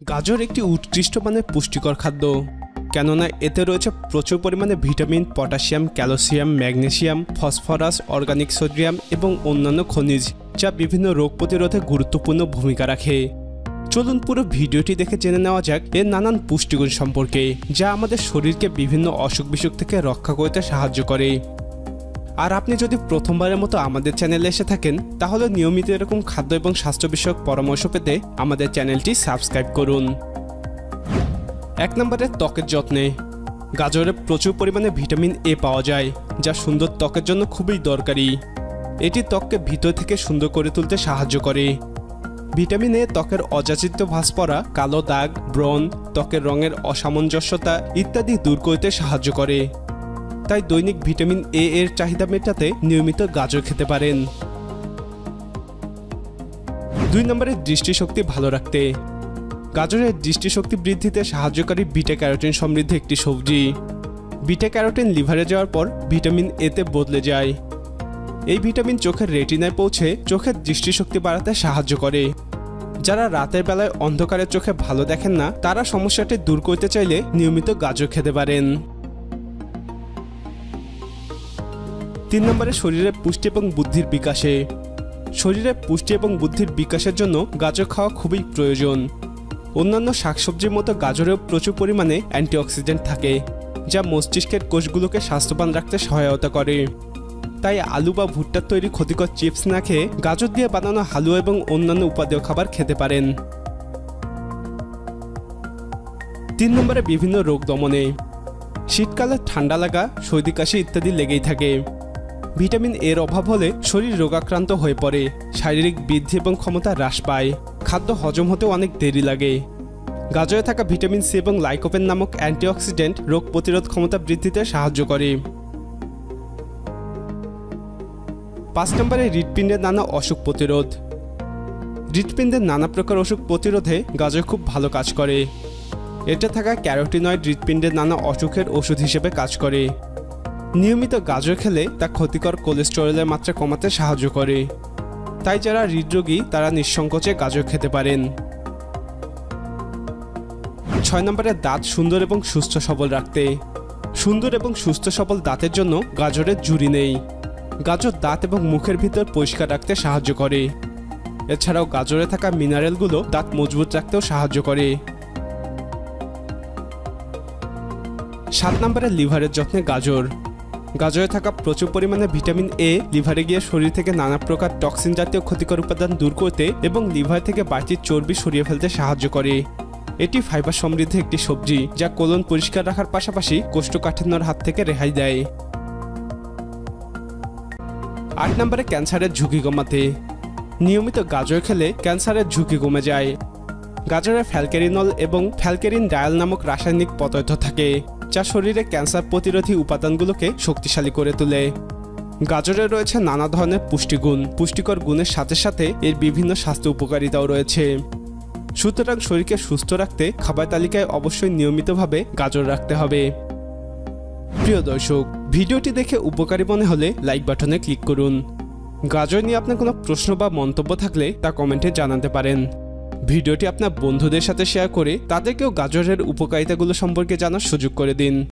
গাজর একটি উৎকৃষ্ট মানের পুষ্টিকর খাদ্য, কেননা এতে রয়েছে প্রচুর পরিমাণে vitamin, potassium, calcium, magnesium, phosphorus, organic sodium এবং অন্যান্য খনিজ, যা বিভিন্ন রোগ প্রতিরোধে গুরুত্বপূর্ণ ভূমিকা রাখে। চলুন পুরো ভিডিওটি দেখে জেনে নেওয়া যাক এর নানান পুষ্টিগুণ সম্পর্কে, যা আমাদের শরীরকে বিভিন্ন অসুখ বিসুখ থেকে রক্ষা করতে সাহায্য করে। আর আপনি যদি প্রথমবারের মতো আমাদের চ্যানেলে এসে থাকেন, তাহলে নিয়মিত এরকম খাদ্য এবং স্বাস্থ্য বিষয়ক পরামর্শ পেতে আমাদের চ্যানেলটি সাবস্ক্রাইব করুন। 1 নম্বরে ত্বকের যত্নে। গাজরে প্রচুর পরিমাণে ভিটামিন এ পাওয়া যায়, যা সুন্দর ত্বকের জন্য খুবই দরকারি। এটি ত্বককে ভিতর থেকে সুন্দর করে তুলতে সাহায্য করে। ভিটামিন এ ত্বকের অযাচিত ভাঁজ পড়া, কালো দাগ, ব্রণ, ত্বকের রঙের অসামঞ্জস্যতা ইত্যাদি দূর করতে সাহায্য করে। তাই দৈনিক ভিটামিন এ এর চাহিদা মেটাতে নিয়মিত গাজর খেতে পারেন। 2 নম্বরে দৃষ্টিশক্তি ভালো রাখতে। গাজরের দৃষ্টিশক্তি বৃদ্ধিতে সাহায্যকারী বিটা ক্যারোটিন সমৃদ্ধ একটি সবজি। বিটা ক্যারোটিন লিভারে যাওয়ার পর ভিটামিন এতে বদলে যায়। এই ভিটামিন চোখের রেটিনায় পৌঁছে চোখের দৃষ্টিশক্তি বাড়াতে সাহায্য করে। যারা রাতের বেলায় অন্ধকারে চোখে ভালো দেখেন না, তারা সমস্যাটি দূর করতে চাইলে নিয়মিত গাজর খেতে পারেন। 3 নম্বরে শরীরের পুষ্টি এবং বুদ্ধির বিকাশে। শরীরের পুষ্টি এবং বুদ্ধির বিকাশের জন্য গাজর খাওয়া খুবই প্রয়োজন। অন্যান্য শাকসবজির মতো গাজরেও প্রচুর পরিমাণে অ্যান্টিঅক্সিডেন্ট থাকে, যা মস্তিষ্কের কোষগুলোকে স্বাস্থ্যবান রাখতে সহায়তা করে। তাই আলু বা ভুট্টার তৈরি ক্ষতিকর চিপস না খেয়ে গাজর দিয়ে বানানো হালুয়া এবং অন্যান্য উপাদেয় খাবার খেতে পারেন। 3 নম্বরে বিভিন্ন রোগ দমনে। শীতকালে ঠান্ডা লাগা, সর্দি কাশি ইত্যাদি লেগেই থাকে। ভিটামিন এর অভাব হলে শরীর রোগাক্রান্ত হয়ে পড়ে, শারীরিক বৃদ্ধি এবং ক্ষমতা হ্রাস পায়, খাদ্য হজম হতেও অনেক দেরি লাগে। গাজরে থাকা ভিটামিন সি এবং লাইকোপেন নামক অ্যান্টিঅক্সিডেন্ট রোগ প্রতিরোধ ক্ষমতা বৃদ্ধিতে সাহায্য করে। 5 নম্বরে হৃৎপিণ্ডের নানা অসুখ প্রতিরোধ। হৃৎপিণ্ডের নানা প্রকার অসুখ প্রতিরোধে গাজর খুব ভালো কাজ করে। এতে থাকা ক্যারোটিনয়েড হৃৎপিণ্ডের নানা অসুখের ওষুধ হিসেবে কাজ করে। নিয়মিত গাজর খেলে তা ক্ষতিকর কোলেস্টেরলের মাত্রা কমাতে সাহায্য করে। তাই যারা হৃদরোগী তারা নিঃসংকোচে গাজর খেতে পারেন। 6 নম্বরে দাঁত সুন্দর এবং সুস্থ সবল রাখতে। সুন্দর এবং সুস্থ সবল দাঁতের জন্য গাজরের জুড়ি নেই। গাজর দাঁত এবং মুখের ভিতর পরিষ্কার রাখতে সাহায্য করে। এছাড়াও গাজরে থাকা মিনারেলগুলো দাঁত মজবুত রাখতেও সাহায্য করে। 7 নম্বরে লিভারের যত্নে গাজর। গাজরে থাকা প্রচুর পরিমাণে ভিটামিন এ লিভারে গিয়ে শরীর থেকে নানা প্রকার টক্সিন জাতীয় ক্ষতিকর উপাদান দূর করতে এবং লিভার থেকে বাড়তি চর্বি সরিয়ে ফেলতে সাহায্য করে। এটি ফাইবার সমৃদ্ধ একটি সবজি, যা কোলন পরিষ্কার রাখার পাশাপাশি কোষ্ঠকাঠিন্যের হাত থেকে রেহাই দেয়। 8 নম্বরে ক্যান্সারের ঝুঁকি কমাতে। নিয়মিত গাজর খেলে ক্যান্সারের ঝুঁকি কমে যায়। গাজরে ফ্যালকেরিনল এবং ফ্যালকেরিন ডায়াল নামক রাসায়নিক পদার্থ থাকে, যা শরীরে ক্যান্সার প্রতিরোধী উপাদানগুলোকে শক্তিশালী করে তোলে। গাজরে রয়েছে নানা ধরনের পুষ্টিগুণ। পুষ্টিকর গুণের সাথে সাথে এর বিভিন্ন স্বাস্থ্য উপকারিতাও রয়েছে। সুতরাং শরীরকে সুস্থ রাখতে খাবার তালিকায় অবশ্যই নিয়মিতভাবে গাজর রাখতে হবে। প্রিয় দর্শক, ভিডিওটি দেখে উপকারী মনে হলে লাইক বাটনে ক্লিক করুন। গাজর নিয়ে আপনার কোনো প্রশ্ন বা মন্তব্য থাকলে তা কমেন্টে জানাতে পারেন। ভিডিওটি আপনার বন্ধুদের সাথে শেয়ার করে তাদেরকেও গাজরের উপকারিতাগুলো সম্পর্কে জানার সুযোগ করে দিন।